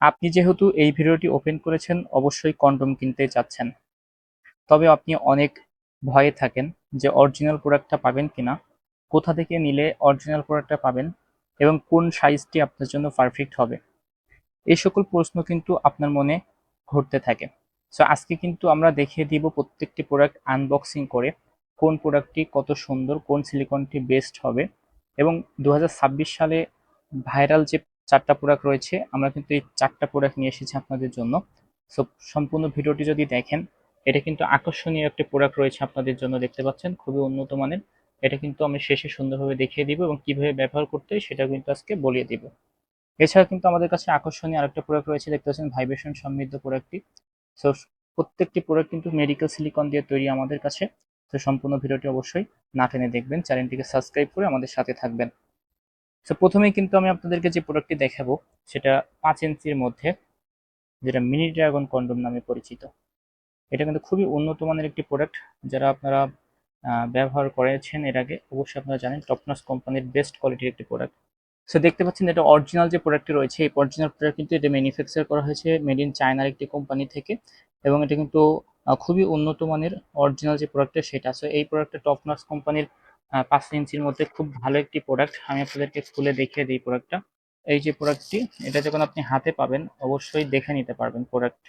আপনি যেহেতু এই ভিডিওটি ওপেন করেছেন অবশ্যই কন্ডোম কিনতে চাচ্ছেন, তবে আপনি অনেক ভয়ে থাকেন যে অরিজিনাল প্রোডাক্টটা পাবেন কিনা, কোথা থেকে নিলে অরিজিনাল প্রোডাক্টটা পাবেন এবং কোন সাইজটি আপনার জন্য পারফেক্ট হবে। এই সকল প্রশ্ন কিন্তু আপনার মনে ঘুরতে থাকে। সো আজকে কিন্তু আমরা দেখিয়ে দিব প্রত্যেকটি প্রোডাক্ট আনবক্সিং করে কোন প্রোডাক্টটি কত সুন্দর, কোন সিলিকনটি বেস্ট হবে। এবং 2026 সালে ভাইরাল যে 4টা প্রোডাক্ট রয়েছে, আমরা কিন্তু এই 4টা প্রোডাক্ট নিয়ে এসেছি আপনাদের জন্য। সো সম্পূর্ণ ভিডিওটি যদি দেখেন, এটা কিন্তু আকর্ষণীয় একটা প্রোডাক্ট রয়েছে আপনাদের জন্য, দেখতে পাচ্ছেন খুবই উন্নত মানের। এটা কিন্তু আমি শেষে সুন্দরভাবে দেখিয়ে দিব এবং কিভাবে ব্যবহার করতে হয় সেটা কিন্তু আজকে বলিয়ে দিব। এছাড়া কিন্তু আমাদের কাছে আকর্ষণীয় আরেকটা প্রোডাক্ট রয়েছে, দেখতে পাচ্ছেন ভাইব্রেশন সমৃদ্ধ প্রোডাক্টটি। সো প্রত্যেকটি প্রোডাক্ট কিন্তু মেডিকেল সিলিকন দিয়ে তৈরি আমাদের কাছে। তো সম্পূর্ণ ভিডিওটি অবশ্যই না টেনে দেখবেন, চ্যানেলটিকে সাবস্ক্রাইব করে আমাদের সাথে থাকবেন। সো প্রথমেই কিন্তু আমি আপনাদেরকে যে প্রোডাক্টটি দেখাবো সেটা 5 ইঞ্চির মধ্যে, যেটা মিনি ড্রাগন কন্ডোম নামে পরিচিত। এটা কিন্তু খুবই উন্নত মানের একটি প্রোডাক্ট। যারা আপনারা ব্যবহার করেছেন এর আগে অবশ্যই আপনারা জানেন টপনস কোম্পানির বেস্ট কোয়ালিটির একটি প্রোডাক্ট। সো দেখতে পাচ্ছেন এটা অরিজিনাল যে প্রোডাক্টটি রয়েছে, এই অরিজিনাল প্রোডাক্ট কিন্তু এটা ম্যানুফ্যাকচার করা হয়েছে মেড ইন চায়নার একটি কোম্পানি থেকে। এবং এটা কিন্তু খুবই উন্নত মানের অরিজিনাল যে প্রোডাক্টটা সেটা। সো এই প্রোডাক্টটা টপনস কোম্পানির 5 ইঞ্চির মধ্যে খুব ভালো একটি প্রোডাক্ট। আমি আপনাদেরকে খুলে দেখিয়ে দিই প্রোডাক্টটা। এই যে প্রোডাক্টটি, এটা যখন আপনি হাতে পাবেন অবশ্যই দেখে নিতে পারবেন প্রোডাক্ট।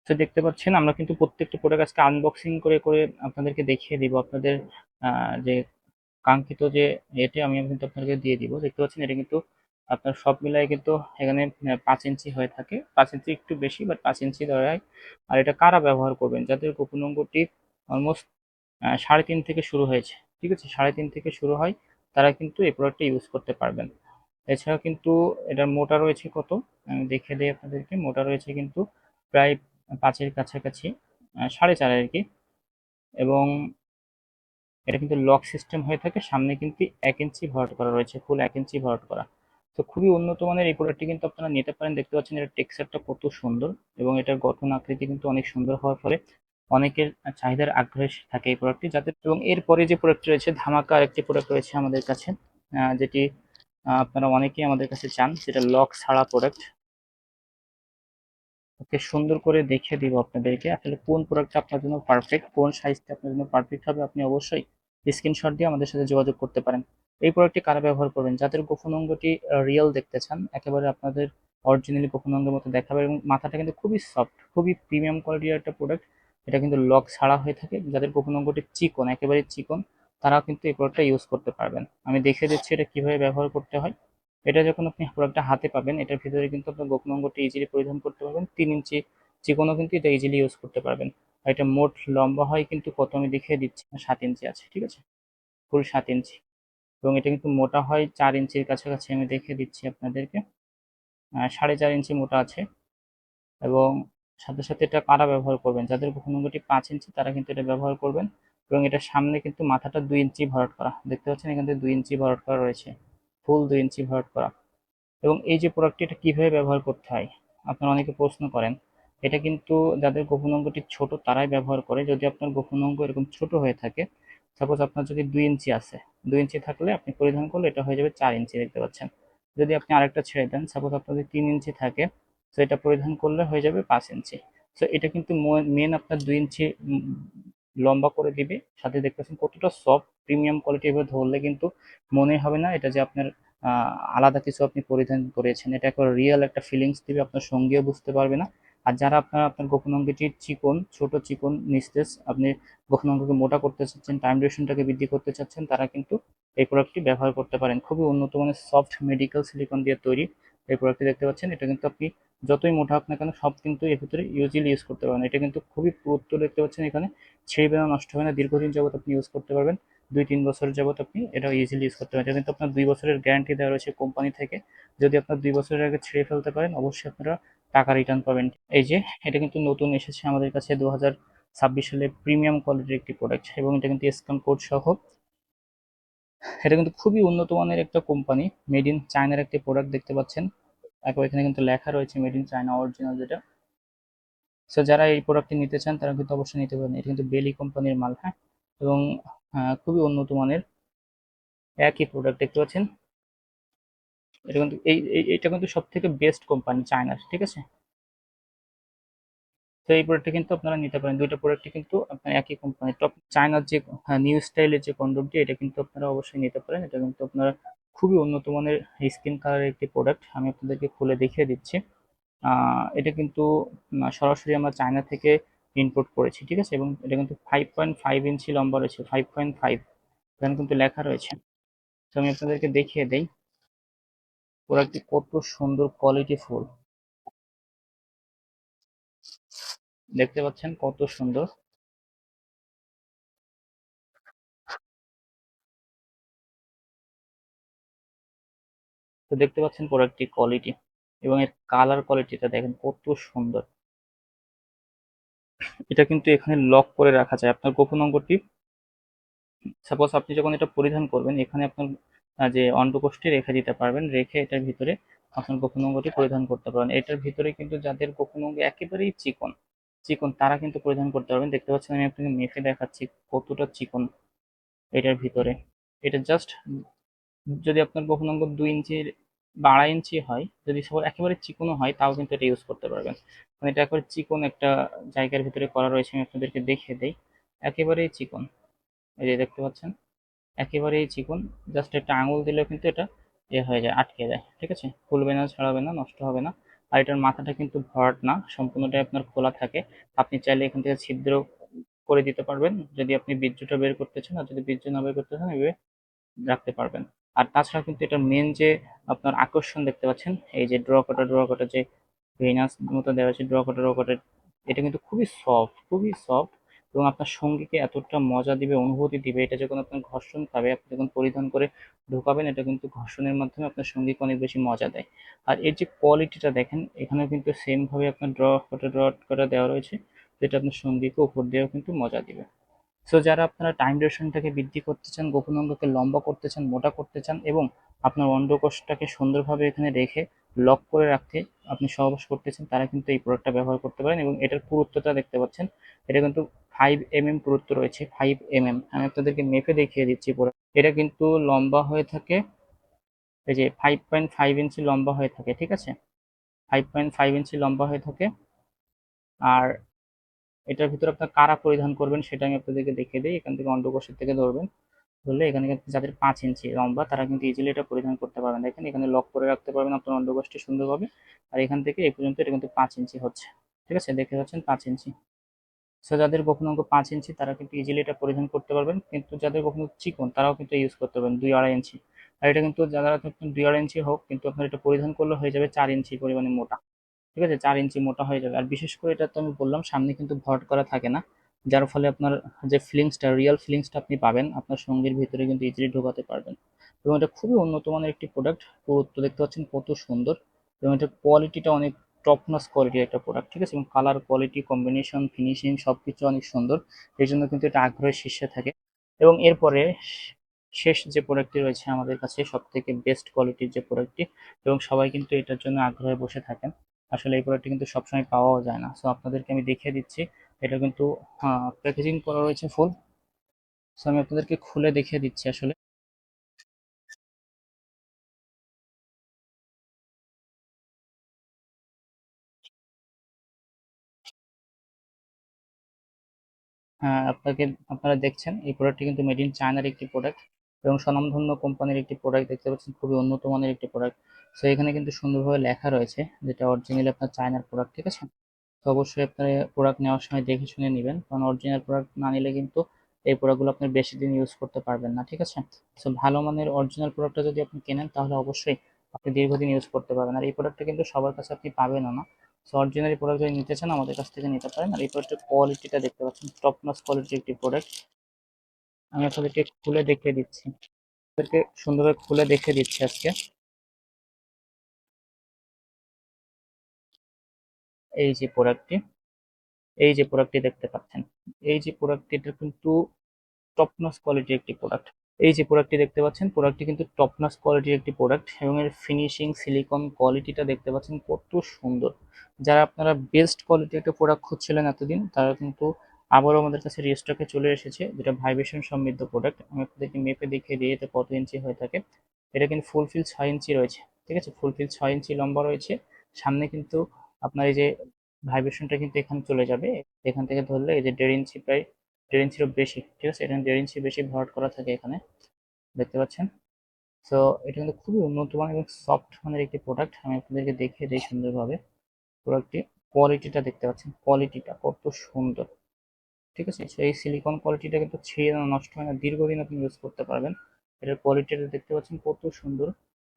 তো দেখতে পাচ্ছেন আমরা কিন্তু প্রত্যেকটা প্রোডাক্ট আজকে আনবক্সিং করে করে আপনাদেরকে দেখিয়ে দিব। আপনাদের যে কাঙ্ক্ষিত যে এটি আমি কিন্তু আপনাকে দিয়ে দিব। দেখতে পাচ্ছেন এটা কিন্তু আপনার সব মিলাই কিন্তু এখানে 5 ইঞ্চি হয়ে থাকে, 5 ইঞ্চি একটু বেশি, বাট 5 ইঞ্চি ধরা হয়। আর এটা কারা ব্যবহার করবেন, যাদের গোপন অঙ্গটি অলমোস্ট 3.5 থেকে শুরু হয়েছে, ঠিক আছে, 3.5 থেকে শুরু হয়, তারা কিন্তু এই প্রোডাক্টটা ইউজ করতে পারবেন। এছাড়াও কিন্তু এটার মোটা রয়েছে কত, আমি দেখে দিই আপনাদেরকে। মোটা রয়েছে কিন্তু প্রায় 5-এর কাছাকাছি, 4.5 আর কি। এবং এটা কিন্তু লক সিস্টেম হয়ে থাকে, সামনে কিন্তু 1 ইঞ্চি ভরাট করা রয়েছে, ফুল 1 ইঞ্চি ভরাট করা। তো খুবই উন্নত মানের এই প্রোডাক্টটি কিন্তু আপনারা নিতে পারেন। দেখতে পাচ্ছেন এর টেক্সচারটা কত সুন্দর এবং এটার গঠন আকৃতি কিন্তু অনেক সুন্দর হওয়ার ফলে অনেকের চাহিদার আগ্রহে থাকে এই প্রোডাক্টটি। যাতে এবং এরপরে যে প্রোডাক্ট রয়েছে ধামাকা আরেকটি প্রোডাক্ট রয়েছে আমাদের কাছে, যেটি আপনারা অনেকেই আমাদের কাছে চান, যেটা লক ছাড়া প্রোডাক্ট। ওকে, সুন্দর করে দেখিয়ে দিব আপনাদেরকে আসলে কোন প্রোডাক্টটা আপনার জন্য পারফেক্ট, কোন সাইজটা আপনার জন্য পারফেক্ট হবে। আপনি অবশ্যই স্ক্রিনশট দিয়ে আমাদের সাথে যোগাযোগ করতে পারেন। এই প্রোডাক্টটি কারা ব্যবহার করবেন, যাদের গোপন অঙ্গটি রিয়েল দেখতে চান, একেবারে আপনাদের অরিজিনালি গোপন অঙ্গের মতো দেখাবে এবং মাথাটা কিন্তু খুবই সফট, খুবই প্রিমিয়াম কোয়ালিটির একটা প্রোডাক্ট। এটা কিন্তু লক ছাড়া হয়ে থাকে। যাদের গোপন অঙ্গটি চিকন, একেবারে চিকন, তারাও কিন্তু এই প্রোডাক্টটা ইউজ করতে পারবেন। আমি দেখিয়ে দিচ্ছি এটা কিভাবে ব্যবহার করতে হয়। এটা যখন আপনি প্রোডাক্টটা হাতে পাবেন, এটার ভিতরে কিন্তু আপনার গোপন অঙ্গটি ইজিলি পরিধান করতে পারবেন। 3 ইঞ্চি চিকনও কিন্তু এটা ইজিলি ইউজ করতে পারবেন। আর এটা মোট লম্বা হয় কিন্তু কত, আমি দেখিয়ে দিচ্ছি, 7 ইঞ্চি আছে, ঠিক আছে, ফুল 7 ইঞ্চি। এবং এটা কিন্তু মোটা হয় 4 ইঞ্চির কাছাকাছি, আমি দেখিয়ে দিচ্ছি আপনাদেরকে, 4.5 ইঞ্চি মোটা আছে। এবং সাথে সাথে এটা কারা ব্যবহার করবেন, যাদের গোপন অঙ্গটি 5 ইঞ্চি তারা কিন্তু এটা ব্যবহার করবেন। এবং এটার সামনে কিন্তু মাথাটা 2 ইঞ্চি ভরাট করা, দেখতে পাচ্ছেন এখান থেকে 2 ইঞ্চি ভরাট করা রয়েছে, ফুল 2 ইঞ্চি ভরাট করা। এবং এই যে প্রোডাক্টটি, এটা কিভাবে ব্যবহার করতে হয় আপনারা অনেকে প্রশ্ন করেন। এটা কিন্তু যাদের গোপন অঙ্গটি ছোট তারাই ব্যবহার করে। যদি আপনার গোপন অঙ্গ এরকম ছোট হয়ে থাকে, সাপোজ আপনার যদি 2 ইঞ্চি আছে, 2 ইঞ্চি থাকলে আপনি পরিধান করলে এটা হয়ে যাবে 4 ইঞ্চি, দেখতে পাচ্ছেন। যদি আপনি আরেকটা ছেড়ে দেন, সাপোজ আপনার যদি 3 ইঞ্চি থাকে, তো এটা পরিধান করলে হয়ে যাবে 5 ইঞ্চি। তো এটা কিন্তু মেন আপনার 2 ইঞ্চি লম্বা করে দিবে। সাথে দেখতেছেন কতটা সফট, প্রিমিয়াম কোয়ালিটি। এভাবে ধরলে কিন্তু মনে হবে না এটা যে আপনার আলাদা কিছু আপনি পরিধান করেছেন। এটা একটা রিয়েল একটা ফিলিংস দিবে, আপনার সঙ্গীও বুঝতে পারবে না। আর যারা আপনার গোপন অঙ্গটি চিকন, ছোট চিকন নিস্তেজ, আপনি গোপন অঙ্গকে মোটা করতে চাচ্ছেন, টাইম ডিউরেশনটাকে বৃদ্ধি করতে চাচ্ছেন, তারা কিন্তু এই প্রোডাক্টটি ব্যবহার করতে পারেন। খুবই উন্নত মানের সফট মেডিকেল সিলিকন দিয়ে তৈরি এই প্রোডাক্টটি, দেখতে পাচ্ছেন। এটা কিন্তু আপনি যতই মোটা হোক না কেন সব কিন্তু এর ভিতরে ইউজিলি ইউজ করতে পারবেন। এটা কিন্তু খুবই পুরুত্ব, দেখতে পাচ্ছেন এখানে ছিঁড়বে না, নষ্ট হবে না, দীর্ঘদিন যাবত আপনি ইউজ করতে পারবেন। 2-3 বছর যাবত আপনি এটা ইজিলি ইউজ করতে পারেন। এটা কিন্তু আপনার 2 বছরের গ্যারান্টি দেওয়া রয়েছে কোম্পানি থেকে। যদি আপনার 2 বছরের আগে ছিঁড়ে ফেলতে পারেন, অবশ্যই আপনারা টাকা রিটার্ন পাবেন। এই যে এটা কিন্তু নতুন এসেছে আমাদের কাছে 2026 সালে, প্রিমিয়াম কোয়ালিটির একটি প্রোডাক্ট এবং এটা কিন্তু স্ক্যান কোড সহ। এটা কিন্তু খুবই উন্নত মানের একটা কোম্পানি, মেড ইন চায়নার একটি প্রোডাক্ট, দেখতে পাচ্ছেন। তারপর এখানে কিন্তু লেখা রয়েছে মেড ইন চায়না অরিজিনাল, যেটা। সো যারা এই প্রোডাক্টটি নিতে চান তারা কিন্তু অবশ্যই নিতে পারেন। এটা কিন্তু বেলি কোম্পানির মাল, হ্যাঁ। এবং খুবই উন্নত মানের একই প্রোডাক্ট, দেখতে পাচ্ছেন। এটা কিন্তু এটা কিন্তু সব থেকে বেস্ট কোম্পানি চায়নার, ঠিক আছে। তো এই প্রোডাক্টটা কিন্তু আপনারা নিতে পারেন, দুইটা প্রোডাক্টই কিন্তু আপনার একই কোম্পানি টপ চায়নার যে নিউ স্টাইলের যে কন্ডোমটি, এটা কিন্তু আপনারা অবশ্যই নিতে পারেন। এটা কিন্তু আপনারা খুবই উন্নত মানের স্কিন কালারের একটি প্রোডাক্ট, আমি আপনাদেরকে খুলে দেখিয়ে দিচ্ছি। এটা কিন্তু সরাসরি আমরা চায়না থেকে ইম্পোর্ট করেছি, ঠিক আছে। এবং এটা কিন্তু 5.5 ইঞ্চি লম্বা রয়েছে, 5.5, এখানে কিন্তু লেখা রয়েছে। তো আমি আপনাদেরকে দেখিয়ে দেই প্রোডাক্টটি কত সুন্দর কোয়ালিটি ফুল, দেখতে পাচ্ছেন কত সুন্দর। তো দেখতে পাচ্ছেন প্রোডাক্টটির কোয়ালিটি এবং এর কালার কোয়ালিটিটা দেখেন কত সুন্দর। এটা কিন্তু এখানে লক করে রাখা যায় আপনার গোপন অঙ্গটি। সাপোজ আপনি যখন এটা পরিধান করবেন, এখানে আপনার যে অন্ডকোষটি রেখে দিতে পারবেন, রেখে এটার ভিতরে আপনার গোপন অঙ্গটি পরিধান করতে পারবেন। এটার ভিতরে কিন্তু যাদের গোপন অঙ্গ একেবারেই চিকন চিকন তারা কিন্তু পরিধান করতে পারবেন। দেখতে পাচ্ছেন আমি আপনাকে মেপে দেখাচ্ছি কতটা চিকন এটার ভিতরে। এটা জাস্ট যদি আপনার গোপন অঙ্গ 2 ইঞ্চি বা 2.5 ইঞ্চি হয়, যদি সবার একেবারে চিকনও হয়, তাও কিন্তু এটা ইউজ করতে পারবেন। মানে এটা একেবারে চিকন একটা জায়গার ভিতরে করা রয়েছে, আমি আপনাদেরকে দেখিয়ে দেই। একেবারেই চিকন, এই যে দেখতে পাচ্ছেন একেবারেই চিকন। জাস্ট একটা আঙুল দিলেও কিন্তু এটা হয়ে যায়, আটকে যায়, ঠিক আছে। খুলবে না, ছাড়াবে না, নষ্ট হবে না। আর এটার মাথাটা কিন্তু ভরাট না, সম্পূর্ণটাই আপনার খোলা থাকে। আপনি চাইলে এখান থেকে ছিদ্র করে দিতে পারবেন যদি আপনি বীর্যটা বের করতে চান, আর যদি বীর্য না বের করতে চান এভাবে রাখতে পারবেন। আর তাছাড়া কিন্তু এটার মেন যে আপনার আকর্ষণ দেখতে পাচ্ছেন, এই যে ড্র কটা যে ভেনাস মতো দেওয়া আছে, ড্র কটা, এটা কিন্তু খুবই সফট, খুবই সফট। এবং আপনার সঙ্গীকে এতটা মজা দিবে, অনুভূতি দিবে, এটা যখন আপনার ঘর্ষণ খাবে, আপনি যখন পরিধান করে ঢোকাবেন, এটা কিন্তু ঘর্ষণের মাধ্যমে আপনার সঙ্গীকে অনেক বেশি মজা দেয়। আর এর যে কোয়ালিটিটা দেখেন, এখানেও কিন্তু সেম ভাবে আপনার ড্র কটা দেওয়া রয়েছে, যেটা আপনার সঙ্গীকে উপর দিয়েও কিন্তু মজা দিবে। সো যারা আপনারা টাইম ডিউরেশনটাকে বৃদ্ধি করতে চান, গোপন অঙ্গকে লম্বা করতে চান, মোটা করতে চান, এবং আপনার অন্ডকোষটাকে সুন্দরভাবে এখানে রেখে লক করে রাখতে আপনি সহবাস করতে চান, তারা কিন্তু এই প্রোডাক্টটা ব্যবহার করতে পারেন। এবং এটার পুরুত্বটা দেখতে পাচ্ছেন, এটা কিন্তু 5 mm পুরুত্ব রয়েছে, 5 mm। আমি আপনাদেরকে মেপে দেখিয়ে দিচ্ছি পুরো। এটা কিন্তু লম্বা হয়ে থাকে, এই যে 5.5 ইঞ্চি লম্বা হয়ে থাকে, ঠিক আছে। 5.5 ইঞ্চি লম্বা হয়ে থাকে। আর এটার ভিতরে আপনার কারা পরিধান করবেন সেটা আমি আপনাদেরকে দেখিয়ে দিই। এখান থেকে অন্ডকোষের থেকে ধরবেন, ধরলে এখানে কিন্তু যাদের 5 ইঞ্চি লম্বা তারা কিন্তু ইজিলি এটা পরিধান করতে পারবেন। দেখেন এখানে লক করে রাখতে পারবেন আপনার অন্ডকোষটি সুন্দরভাবে। আর এখান থেকে এই পর্যন্ত এটা কিন্তু 5 ইঞ্চি হচ্ছে, ঠিক আছে, দেখতে পাচ্ছেন 5 ইঞ্চি। সো যাদের গোপন অঙ্গ 5 ইঞ্চি তারা কিন্তু ইজিলি এটা পরিধান করতে পারবেন, কিন্তু যাদের গোপন অঙ্গ চিকন তারাও কিন্তু ইউজ করতে পারবেন 2-2.5 ইঞ্চি। আর এটা কিন্তু যারা 2-2.5 ইঞ্চি হোক, কিন্তু আপনার এটা পরিধান করলে হয়ে যাবে 4 ইঞ্চি পরিমাণে মোটা, ঠিক আছে, 4 ইঞ্চি মোটা হয়ে যাবে। আর বিশেষ করে এটা তো আমি বললাম সামনে কিন্তু ভরাট করা থাকে না, যার ফলে আপনার যে ফিলিংসটা, রিয়েল ফিলিংসটা আপনি পাবেন, আপনার সঙ্গীর ভিতরে কিন্তু ইজিলি ঢোকাতে পারবেন। এবং এটা খুবই উন্নত মানের একটি প্রোডাক্ট, পুরুত্ব দেখতে পাচ্ছেন কত সুন্দর। এবং এটার কোয়ালিটিটা অনেক টপ নচ কোয়ালিটির একটা প্রোডাক্ট, ঠিক আছে। এবং কালার কোয়ালিটি, কম্বিনেশন, ফিনিশিং সবকিছু অনেক সুন্দর, এই জন্য কিন্তু এটা আগ্রহের শীর্ষে থাকে। এবং এরপরে শেষ যে প্রোডাক্টটি রয়েছে আমাদের কাছে সব থেকে বেস্ট কোয়ালিটির যে প্রোডাক্টটি, এবং সবাই কিন্তু এটার জন্য আগ্রহে বসে থাকেন। আসলে এই প্রোডাক্টটি কিন্তু সবসময় পাওয়াও যায় না, সো আপনাদেরকে আমি দেখিয়ে দিচ্ছি। এটা কিন্তু প্যাকেজিং করা রয়েছে ফুল। সো আমি আপনাদেরকে খুলে দেখিয়ে দিচ্ছি আসলে। আপনাকে আপনারা দেখছেন এই প্রোডাক্টটি কিন্তু মেড ইন চায়নার একটি প্রোডাক্ট, এবং স্বনামধন্য কোম্পানির একটি প্রোডাক্ট, দেখতে পাচ্ছেন খুবই উন্নত মানের একটি প্রোডাক্ট। সো এখানে কিন্তু সুন্দরভাবে লেখা রয়েছে যেটা অরিজিনালি আপনার চায়নার প্রোডাক্ট, ঠিক আছে। তো অবশ্যই আপনার প্রোডাক্ট নেওয়ার সময় দেখে শুনে নেবেন, কারণ অরিজিনাল প্রোডাক্ট না নিলে কিন্তু এই প্রোডাক্টগুলো আপনি বেশি দিন ইউজ করতে পারবেন না, ঠিক আছে। সো ভালো মানের অরিজিনাল প্রোডাক্টটা যদি আপনি কেনেন তাহলে অবশ্যই আপনি দীর্ঘদিন ইউজ করতে পারবেন। আর এই প্রোডাক্টটা কিন্তু সবার কাছে আপনি পাবেনও না। সো অরিজিনাল প্রোডাক্ট যদি নিতে চান আমাদের কাছ থেকে নিতে পারেন। আর এই প্রোডাক্টের কোয়ালিটিটা দেখতে পাচ্ছেন টপ নচ কোয়ালিটির একটি প্রোডাক্ট। আমি আপনাদেরকে খুলে দেখিয়ে দিচ্ছি, আপনাদেরকে সুন্দরভাবে খুলে দেখিয়ে দিচ্ছি আজকে। এই যে প্রোডাক্টটি, এই যে প্রোডাক্টটি দেখতে পাচ্ছেন, এই যে প্রোডাক্টটি, এটা কিন্তু টপ নচ কোয়ালিটির একটি প্রোডাক্ট। এই যে প্রোডাক্টটি দেখতে পাচ্ছেন, প্রোডাক্টটি কিন্তু টপ নচ কোয়ালিটির একটি প্রোডাক্ট, এবং এর ফিনিশিং, সিলিকন কোয়ালিটিটা দেখতে পাচ্ছেন কত সুন্দর। যারা আপনারা বেস্ট কোয়ালিটির একটা প্রোডাক্ট খুঁজছিলেন এতদিন, তারা কিন্তু আবারও আমাদের কাছে রিস্টকে চলে এসেছে, যেটা ভাইব্রেশন সমৃদ্ধ প্রোডাক্ট। আমি আপনাদেরকে মেপে দেখিয়ে দিই এটা কত ইঞ্চি হয়ে থাকে। এটা কিন্তু ফুলফিল 6 ইঞ্চি রয়েছে, ঠিক আছে, ফুলফিল 6 ইঞ্চি লম্বা রয়েছে। সামনে কিন্তু আপনার এই যে ভাইব্রেশনটা কিন্তু এখানে চলে যাবে, এখান থেকে ধরলে এই যে 1.5 ইঞ্চি, প্রায় 1.5 ইঞ্চিরও বেশি, ঠিক আছে, এখানে 1.5 ইঞ্চি বেশি ভরাট করা থাকে এখানে, দেখতে পাচ্ছেন। সো এটা কিন্তু খুবই উন্নত মানের এবং সফট মানের একটি প্রোডাক্ট। আমি আপনাদেরকে দেখিয়ে দিই সুন্দরভাবে প্রোডাক্টটি। কোয়ালিটিটা দেখতে পাচ্ছেন, কোয়ালিটিটা কত সুন্দর, ঠিক আছে। এই সিলিকন কোয়ালিটিটা কিন্তু ছিঁড়ে না, নষ্ট হয় না, দীর্ঘদিন আপনি ইউজ করতে পারবেন। এটার কোয়ালিটিটা দেখতে পাচ্ছেন কত সুন্দর।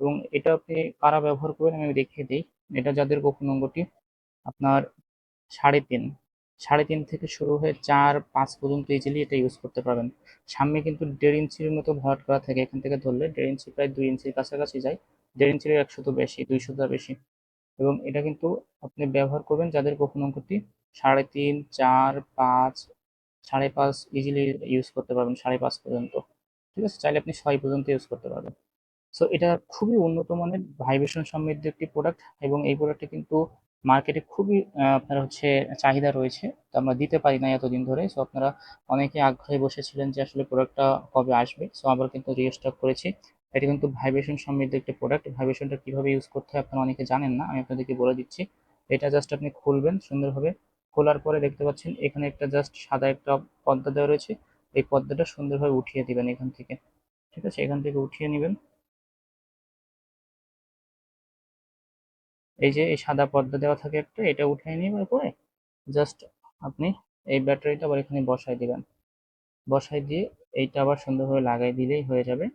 এবং এটা আপনি কারা ব্যবহার করবেন আমি দেখিয়ে দিই। এটা যাদের গোপন অঙ্গটি আপনার 3.5, 3.5 থেকে শুরু হয়ে 4-5 পর্যন্ত ইজিলি এটা ইউজ করতে পারবেন। সামনে কিন্তু 1.5 ইঞ্চির মতো ভরাট করা থাকে, এখান থেকে ধরলে 1.5 ইঞ্চি প্রায় 2 ইঞ্চির কাছাকাছি যায়। 1.5 ইঞ্চির 100 তো বেশি, 200 বেশি। এবং এটা কিন্তু আপনি ব্যবহার করবেন যাদের গোপন অঙ্কটি 3.5, 4, 5, 5.5 ইজিলি ইউজ করতে পারবেন, 5.5 পর্যন্ত, ঠিক আছে। চাইলে আপনি 6 পর্যন্ত ইউজ করতে পারবেন। সো এটা খুবই উন্নত মানের ভাইব্রেশন সমৃদ্ধ একটি প্রোডাক্ট, এবং এই প্রোডাক্টটি কিন্তু মার্কেটে খুবই আপনার হচ্ছে চাহিদা রয়েছে। তো আমরা দিতে পারি না এতদিন ধরে। সো আপনারা অনেকে আগ্রহে বসেছিলেন যে আসলে প্রোডাক্টটা কবে আসবে। সো আবার কিন্তু রিস্টক করেছি। এটা কিন্তু ভাইব্রেশন সমৃদ্ধ একটি প্রোডাক্ট। ভাইব্রেশনটা কিভাবে ইউজ করতে হয় আপনারা অনেকে জানেন না, আমি আপনাদেরকে বলে দিচ্ছি। এটা জাস্ট আপনি খুলবেন সুন্দরভাবে। খোলার পরে দেখতে পাচ্ছেন এখানে একটা জাস্ট সাদা একটা পর্দা দেওয়া রয়েছে। এই পর্দাটা সুন্দরভাবে উঠিয়ে দিবেন এখান থেকে, ঠিক আছে, এখান থেকে উঠিয়ে নেবেন। এই যে এই সাদা পর্দা দেওয়া থাকে একটা, এটা উঠিয়ে নেওয়ার পরে জাস্ট আপনি এই ব্যাটারিটা আবার এখানে বসাই দিবেন। বসাই দিয়ে এইটা আবার সুন্দরভাবে লাগাই দিলেই হয়ে যাবে।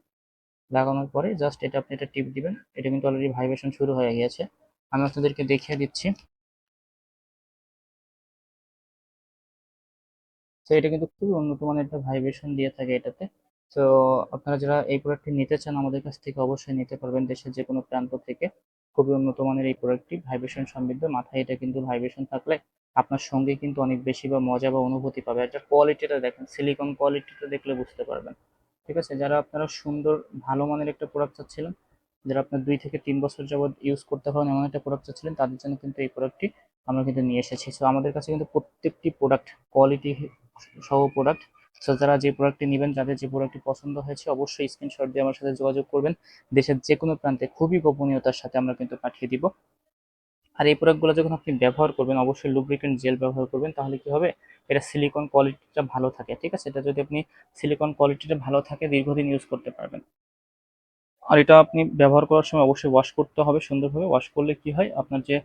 লাগানোর পরে জাস্ট এটা আপনি এটা টিপ দিবেন। এটা কিন্তু অলরেডি ভাইব্রেশন শুরু হয়ে গিয়েছে। আমি আপনাদেরকে দেখিয়ে দিচ্ছি। তো এটা কিন্তু খুবই উন্নত মানের একটা ভাইব্রেশন দিয়ে থাকে এটাতে। তো আপনারা যারা এই প্রোডাক্টটি নিতে চান আমাদের কাছ থেকে অবশ্যই নিতে পারবেন, দেশের যে কোনো প্রান্ত থেকে। খুবই উন্নত মানের এই প্রোডাক্টটি ভাইব্রেশন সমৃদ্ধ, মাথায় এটা কিন্তু ভাইব্রেশন থাকলে আপনার সঙ্গে কিন্তু অনেক বেশি বা মজা বা অনুভূতি পাবে। এটা কোয়ালিটিটা দেখেন, সিলিকন কোয়ালিটিটা দেখলে বুঝতে পারবেন, ঠিক আছে। যারা আপনারা সুন্দর ভালো মানের একটা প্রোডাক্ট চাচ্ছিলেন, যারা আপনার 2 থেকে 3 বছর যাবত ইউজ করতে পারেন এমন একটা প্রোডাক্ট চাচ্ছিলেন, তাদের জন্য কিন্তু এই প্রোডাক্টটি আমরা কিন্তু নিয়ে এসেছি। সো আমাদের কাছে কিন্তু প্রত্যেকটি প্রোডাক্ট কোয়ালিটি সহ প্রোডাক্ট। সো যারা যে প্রোডাক্টটি নেবেন, যাদের যে প্রোডাক্টটি পছন্দ হয়েছে, অবশ্যই স্ক্রিনশট দিয়ে আমার সাথে যোগাযোগ করবেন। দেশের যে কোনো প্রান্তে খুবই গোপনীয়তার সাথে আমরা কিন্তু পাঠিয়ে দিব। আর এই প্রোডাক্টগুলো যখন আপনি ব্যবহার করবেন অবশ্যই লুব্রিকেন্ট জেল ব্যবহার করবেন, তাহলে কি হবে, এটা সিলিকন কোয়ালিটিটা ভালো থাকে, ঠিক আছে। এটা যদি আপনি সিলিকন কোয়ালিটিটা ভালো থাকে দীর্ঘদিন ইউজ করতে পারবেন। আর এটা আপনি ব্যবহার করার সময় অবশ্যই ওয়াশ করতে হবে সুন্দরভাবে। ওয়াশ করলে কি হয়, আপনার যে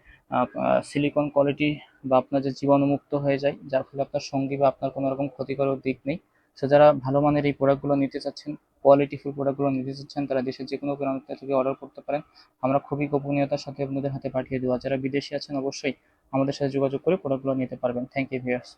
সিলিকন কোয়ালিটি বা আপনার যে জীবাণুমুক্ত হয়ে যায়, যার ফলে আপনার সঙ্গী বা আপনার কোনো রকম ক্ষতিকর দিক নেই। সো যারা ভালো মানের এই প্রোডাক্টগুলো নিতে চাচ্ছেন, কোয়ালিটিফুল প্রোডাক্টগুলো নিতে চাচ্ছেন, তারা দেশের যে কোনো প্রান্ত থেকে অর্ডার করতে পারেন। আমরা খুবই গোপনীয়তার সাথে আপনাদের হাতে পাঠিয়ে দেবো। যারা বিদেশে আছেন অবশ্যই আমাদের সাথে যোগাযোগ করে প্রোডাক্টগুলো নিতে পারবেন। Thank you viewers.